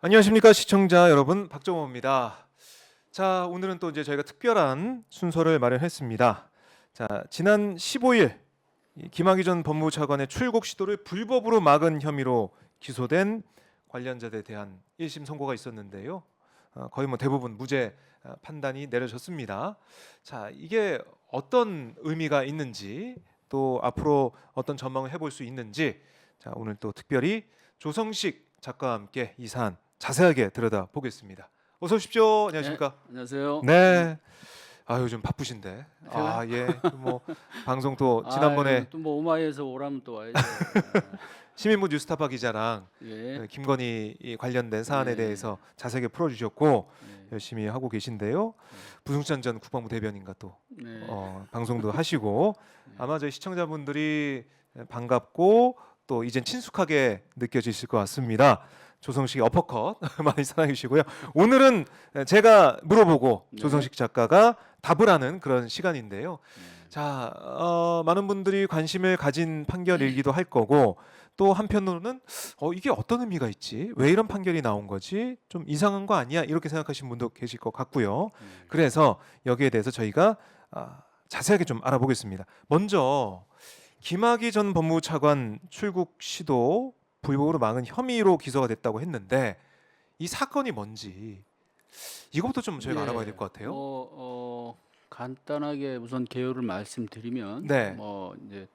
안녕하십니까 시청자 여러분, 박정호입니다. 자, 오늘은 또 이제 저희가 특별한 순서를 마련했습니다. 자, 지난 15일 김학의 전 법무부 차관의 출국 시도를 불법으로 막은 혐의로 기소된 관련자들에 대한 1심 선고가 있었는데요. 거의 뭐 대부분 무죄 판단이 내려졌습니다. 자, 이게 어떤 의미가 있는지, 또 앞으로 어떤 전망을 해볼 수 있는지, 자, 오늘 또 특별히 조성식 작가와 함께 이 사안 자세하게 들여다보겠습니다. 어서 오십시오. 안녕하십니까? 안녕하세요. 네. 아, 요즘 바쁘신데. 아, 예. 뭐 방송 또 지난번에 또뭐 오마이에서 오라면 또 와야죠. 시민부 뉴스타파 기자랑 예. 김건희 이 관련된 사안에 네. 대해서 자세하게 풀어주셨고 네. 열심히 하고 계신데요. 부승찬 전 국방부 대변인과 또 네. 방송도 하시고 아마 저희 시청자분들이 반갑고 또 이젠 친숙하게 느껴지실 것 같습니다. 조성식 어퍼컷 많이 사랑해 주시고요. 오늘은 제가 물어보고 네. 조성식 작가가 답을 하는 그런 시간인데요. 네. 자, 많은 분들이 관심을 가진 판결이기도 할 거고, 또 한편으로는 이게 어떤 의미가 있지? 왜 이런 판결이 나온 거지? 좀 이상한 거 아니야? 이렇게 생각하시는 분도 계실 것 같고요. 그래서 여기에 대해서 저희가 자세하게 좀 알아보겠습니다. 먼저 김학의 전 법무부 차관 출국 시도 불법으로 막은 혐의로 기소가 됐다고 했는데 이 사건이 뭔지 이것부터 좀 저희가 알아봐야 될 것 같아요. 간단하게 우선 개요를 말씀드리면 네. 뭐 이제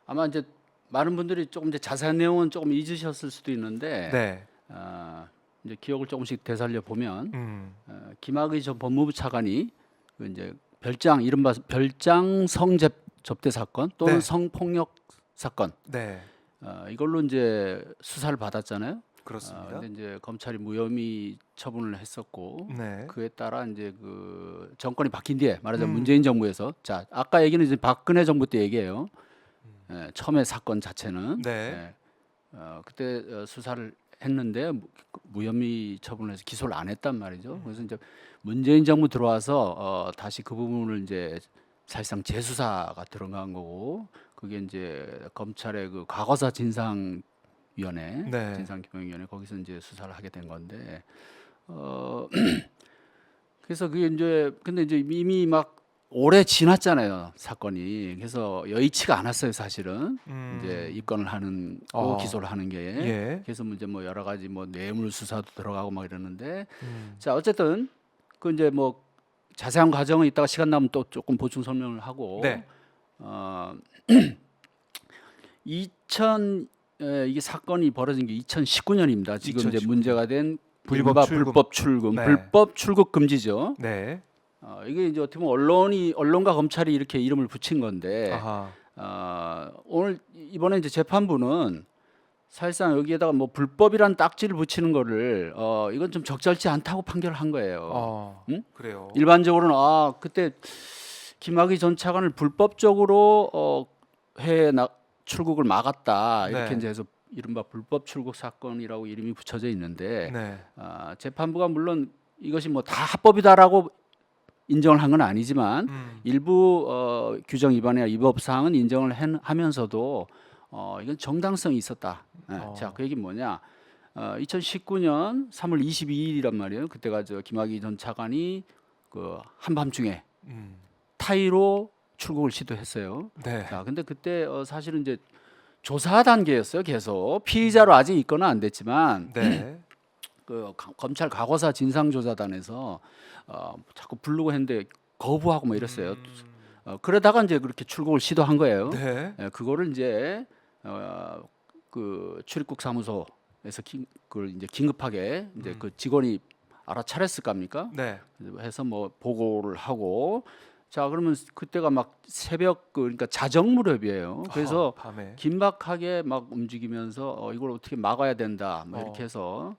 아마 이제 많은 분들이 조금 이제 자세한 내용은 조금 잊으셨을 수도 있는데 네. 이제 기억을 조금씩 되살려 보면 음. 김학의 전 법무부 차관이 그 이제 별장 이른바 별장 접대 사건 또는 네. 성폭력 사건 네. 이걸로 이제 수사를 받았잖아요. 그렇습니다. 근데 이제 검찰이 무혐의 처분을 했었고 네. 그에 따라 이제 그 정권이 바뀐 뒤에 말하자면 음. 문재인 정부에서 자 아까 얘기는 이제 박근혜 정부 때 얘기예요. 처음에 사건 자체는 네. 그때 수사를 했는데 무혐의 처분을 해서 기소를 안 했단 말이죠. 그래서 이제 문재인 정부 들어와서 다시 그 부분을 이제 사실상 재수사가 들어간 거고 그게 이제 검찰의 그 과거사 진상위원회, 네. 진상규명위원회 거기서 이제 수사를 하게 된 건데 그래서 그게 이제 근데 이제 이미 막 오래 지났잖아요 사건이. 그래서 여의치가 않았어요 사실은. 이제 입건을 하는 거 기소를 하는 게. 예. 그래서 이제 뭐 여러 가지 뭐 뇌물 수사도 들어가고 막 이러는데 음. 자 어쨌든 그 이제 뭐 자세한 과정은 이따가 시간 나면 또 조금 보충 설명을 하고 네. 2000 이게 사건이 벌어진 게 2019년입니다. 지금 2019 이제 문제가 된 불법 이른바 출금. 불법 출금, 네. 불법 출국 금지죠. 네. 이게 이제 어떻게 보면 언론과 검찰이 이렇게 이름을 붙인 건데 아하. 오늘 이번에 이제 재판부는 사실상 여기에다가 뭐 불법이란 딱지를 붙이는 거를 이건 좀 적절치 않다고 판결한 거예요. 응? 그래요. 일반적으로는 그때 김학의 전 차관을 불법적으로 해외 출국을 막았다 이렇게 네. 이제 해서 이른바 불법 출국 사건이라고 이름이 붙여져 있는데 네. 재판부가 물론 이것이 뭐 다 합법이다라고 인정을 한 건 아니지만 일부 규정 위반이나 위법 사항은 인정을 하면서도 이건 정당성이 있었다. 자, 그 얘기는 뭐냐? 2019년 3월 22일이란 말이에요. 그때가 저 김학의 전 차관이 그 한밤중에 타이로 출국을 시도했어요. 네. 자, 근데 그때 사실은 이제 조사 단계였어요. 계속 피의자로 아직 입건은 안 됐지만 네. 그 검찰 과거사 진상조사단에서 자꾸 부르고 했는데 거부하고 뭐 이랬어요. 그러다가 이제 그렇게 출국을 시도한 거예요. 네. 그거를 이제 그 출입국 사무소에서 그걸 이제 긴급하게 이제 그 직원이 알아차렸을 겁니까? 네. 해서 뭐 보고를 하고 자 그러면 그때가 막 새벽 그러니까 자정 무렵이에요. 그래서 밤에. 긴박하게 막 움직이면서 이걸 어떻게 막아야 된다 뭐 이렇게 해서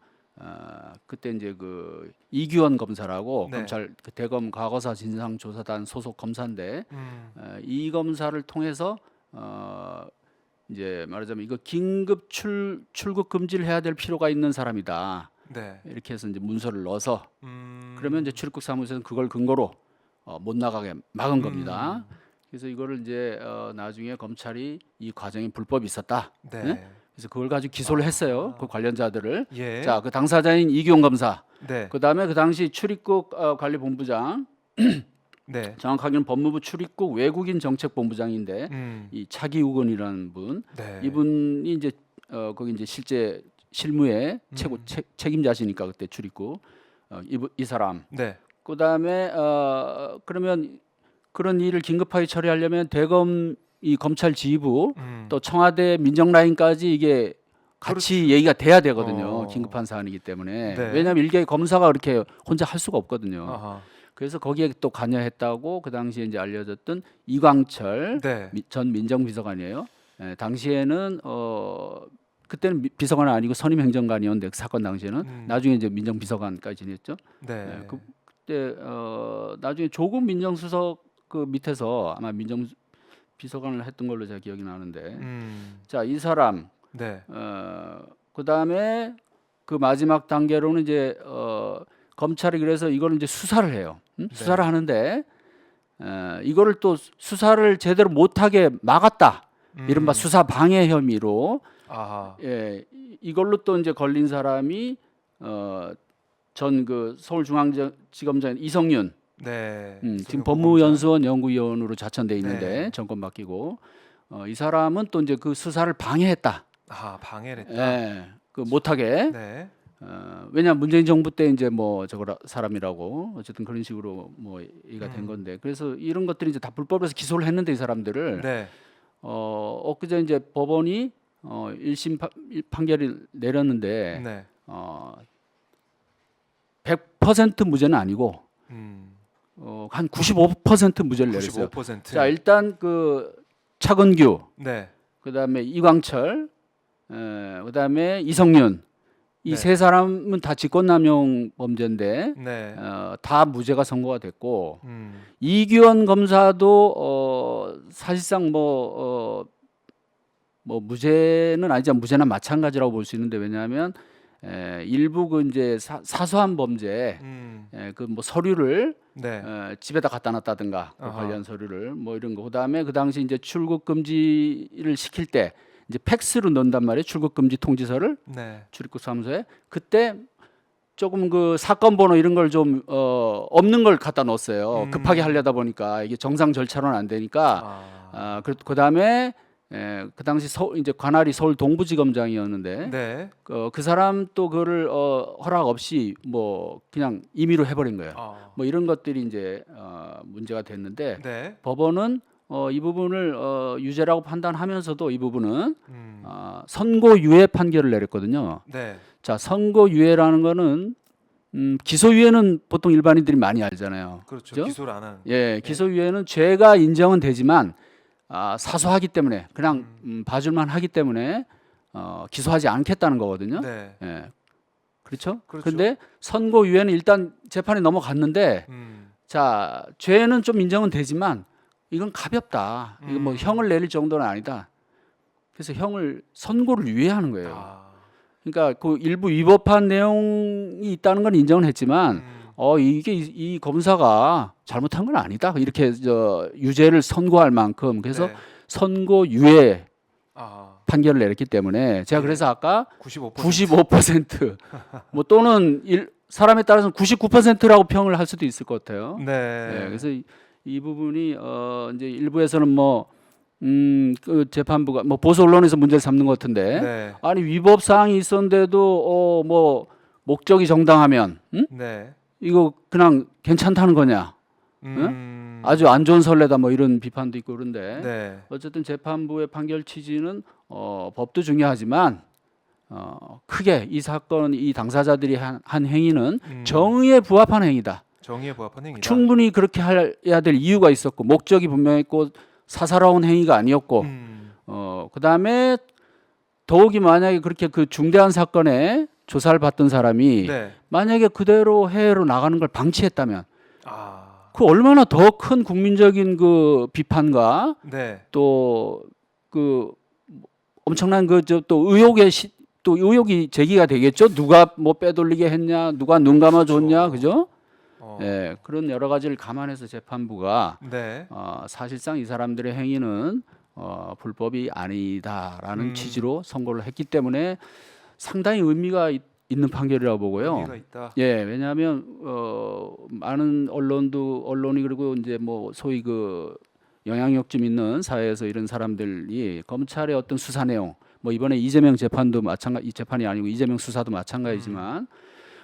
그때 이제 그 이규원 검사라고 네. 검찰 그 대검 과거사 진상조사단 소속 검사인데 이 검사를 통해서 이제 말하자면 이거 긴급 출국 금지를 해야 될 필요가 있는 사람이다. 네. 이렇게 해서 이제 문서를 넣어서 그러면 이제 출입국 사무소에서는 그걸 근거로 못 나가게 막은 겁니다. 그래서 이거를 이제 나중에 검찰이 이 과정에 불법이 있었다. 네. 네? 그래서 그걸 가지고 기소를 했어요. 그 관련자들을. 예. 자, 그 당사자인 이기용 검사. 네. 그다음에 그 당시 출입국 관리본부장, 네. 정확하게는 법무부 출입국 외국인 정책본부장인데 이 차기욱원이라는 분, 네. 이분이 이제 거기 이제 실제 실무에 최고 책임자시니까 그때 출입국 이 사람. 네. 그다음에 그러면 그런 일을 긴급하게 처리하려면 대검 이 검찰 지휘부 또 청와대 민정 라인까지 이게 같이 얘기가 돼야 되거든요. 긴급한 사안이기 때문에. 네. 왜냐하면 일개 검사가 그렇게 혼자 할 수가 없거든요. 아하. 그래서 거기에 또 관여했다고 그 당시에 이제 알려졌던 이광철 네. 전 민정비서관이에요. 당시에는 그때는 비서관은 아니고 선임 행정관이었는데 그 사건 당시에는 나중에 이제 민정비서관까지 지냈죠. 네. 그때 나중에 조국 민정수석 그 밑에서 아마 민정비서관을 했던 걸로 제가 기억이 나는데, 자, 이 사람 네. 그다음에 그 마지막 단계로는 이제 검찰이 그래서 이거를 이제 수사를 해요. 수사를 하는데 이거를 또 수사를 제대로 못하게 막았다. 이른바 수사 방해 혐의로 아하. 예, 이걸로 또 이제 걸린 사람이 전 그 서울중앙지검장 이성윤, 네. 지금 법무연수원 연구위원으로 자천돼 있는데 네. 정권 바뀌고 이 사람은 또 이제 그 수사를 방해했다. 아, 방해를 했다. 예, 그 못하게. 네. 왜냐하면 문재인 정부 때 이제 뭐 저거 사람이라고 어쨌든 그런 식으로 뭐 얘기가 된 건데, 그래서 이런 것들이 이제 다 불법에서 기소를 했는데 이 사람들을 네. 엊그제 이제 법원이 1심 판결을 내렸는데 네. 100% 무죄는 아니고 한 95% 무죄를 내렸어요. 95%. 자, 일단 그 차건규, 네. 그다음에 이광철, 그다음에 이성윤, 이 네. 세 사람은 다 직권남용 범죄인데 네. 다 무죄가 선고가 됐고, 이규원 검사도 사실상 뭐 무죄는 아니지만 무죄나 마찬가지라고 볼 수 있는데, 왜냐하면 일부 그 이제 사소한 범죄, 그 뭐 서류를 네. 집에다 갖다 놨다든가 그 아하. 관련 서류를 뭐 이런 거. 그다음에 그 당시 이제 출국 금지를 시킬 때 이제 팩스로 넣는단 말이에요. 출국 금지 통지서를 네. 출입국 사무소에. 그때 조금 그 사건 번호 이런 걸 좀 없는 걸 갖다 넣었어요. 급하게 하려다 보니까 이게 정상 절차로는 안 되니까. 그다음에 그 당시 이제 관할이 서울 동부지검장이었는데 네. 그 사람 또 그거를 허락 없이 뭐 그냥 임의로 해버린 거예요. 뭐 이런 것들이 이제 문제가 됐는데, 네. 법원은 이 부분을 유죄라고 판단하면서도 이 부분은 선고유예 판결을 내렸거든요. 네. 자, 선고유예라는 거는 기소유예는 보통 일반인들이 많이 알잖아요. 그렇죠. 그죠? 기소를 안 하는. 예, 기소유예는 죄가 인정은 되지만 사소하기 때문에 그냥 봐줄만 하기 때문에 기소하지 않겠다는 거거든요. 네. 예, 그렇죠? 그렇죠. 그런데 선고유예는 일단 재판에 넘어갔는데, 자, 죄는 좀 인정은 되지만 이건 가볍다. 이거 뭐 형을 내릴 정도는 아니다. 그래서 형을 선고를 유예하는 거예요. 그러니까 그 일부 위법한 내용이 있다는 건 인정은 했지만 이게 이 검사가 잘못한 건 아니다. 이렇게 유죄를 선고할 만큼. 그래서 네. 선고유예 아, 판결을 내렸기 때문에 제가 그래서 아까 95%. 95%뭐 또는 사람에 따라서는 99%라고 평을 할 수도 있을 것 같아요. 네. 네, 그래서 이 부분이 이제 일부에서는 그 재판부가 뭐 보수 언론에서 문제를 삼는 것 같은데, 네. 아니 위법 사항이 있었는데도 뭐 목적이 정당하면 네. 이거 그냥 괜찮다는 거냐? 아주 안 좋은 선례다 뭐 이런 비판도 있고 그런데, 네. 어쨌든 재판부의 판결 취지는 법도 중요하지만 크게 이 사건 이 당사자들이 한 행위는 정의에 부합한 행위다. 정의에 부합한 행위다. 충분히 그렇게 해야 될 이유가 있었고 목적이 분명했고 사사로운 행위가 아니었고, 그다음에 더욱이 만약에 그렇게 그 중대한 사건에 조사를 받던 사람이 네. 만약에 그대로 해외로 나가는 걸 방치했다면 아. 그 얼마나 더 큰 국민적인 그 비판과 네. 또 그 엄청난 그 또 의혹이 제기가 되겠죠. 누가 뭐 빼돌리게 했냐, 누가 눈 감아줬냐, 그죠? 예, 그런 여러 가지를 감안해서 재판부가 네. 사실상 이 사람들의 행위는 불법이 아니다라는 음. 취지로 선고를 했기 때문에 상당히 의미가 있는 판결이라고 보고요. 의미가 있다. 예, 왜냐하면 많은 언론이 그리고 이제 뭐 소위 그 영향력 좀 있는 사회에서 이런 사람들이 검찰의 어떤 수사 내용, 뭐 이번에 이재명 재판도 이 재판이 아니고 이재명 수사도 마찬가지지만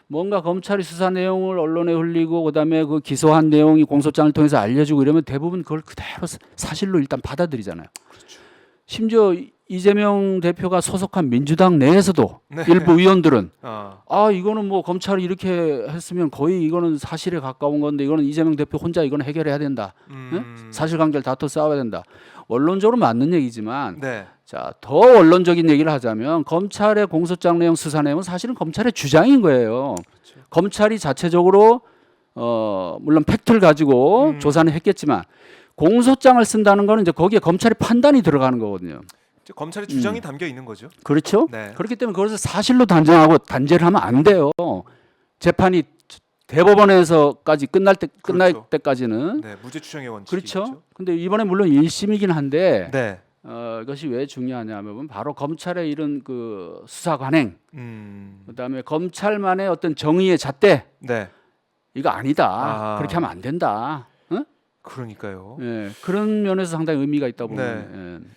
뭔가 검찰이 수사 내용을 언론에 흘리고 그다음에 그 기소한 내용이 공소장을 통해서 알려주고 이러면 대부분 그걸 그대로 사실로 일단 받아들이잖아요. 그렇죠. 심지어 이재명 대표가 소속한 민주당 내에서도 네. 일부 의원들은 아, 이거는 뭐 검찰이 이렇게 했으면 거의 이거는 사실에 가까운 건데 이거는 이재명 대표 혼자 이거는 해결해야 된다. 사실관계를 다퉈 싸워야 된다. 원론적으로 맞는 얘기지만 네. 자, 더 원론적인 얘기를 하자면 검찰의 공소장 내용, 수사 내용은 사실은 검찰의 주장인 거예요. 그렇죠. 검찰이 자체적으로 물론 팩트를 가지고 조사는 했겠지만 공소장을 쓴다는 거는 이제 거기에 검찰의 판단이 들어가는 거거든요. 이제 검찰의 주장이 담겨 있는 거죠. 그렇죠? 네. 그렇기 때문에 그것을 사실로 단정하고 단죄를 하면 안 돼요. 재판이 대법원에서까지 끝날 그렇죠. 때까지는 네, 무죄 추정의 원칙이 그렇죠. 있죠. 근데 이번에 물론 1심이긴 한데 네. 이것이 왜 중요하냐면 바로 검찰의 이런 그 수사 관행, 그다음에 검찰만의 어떤 정의의 잣대 네. 이거 아니다. 아. 그렇게 하면 안 된다. 응? 그러니까요. 예, 그런 면에서 상당히 의미가 있다고 네. 보면. 예.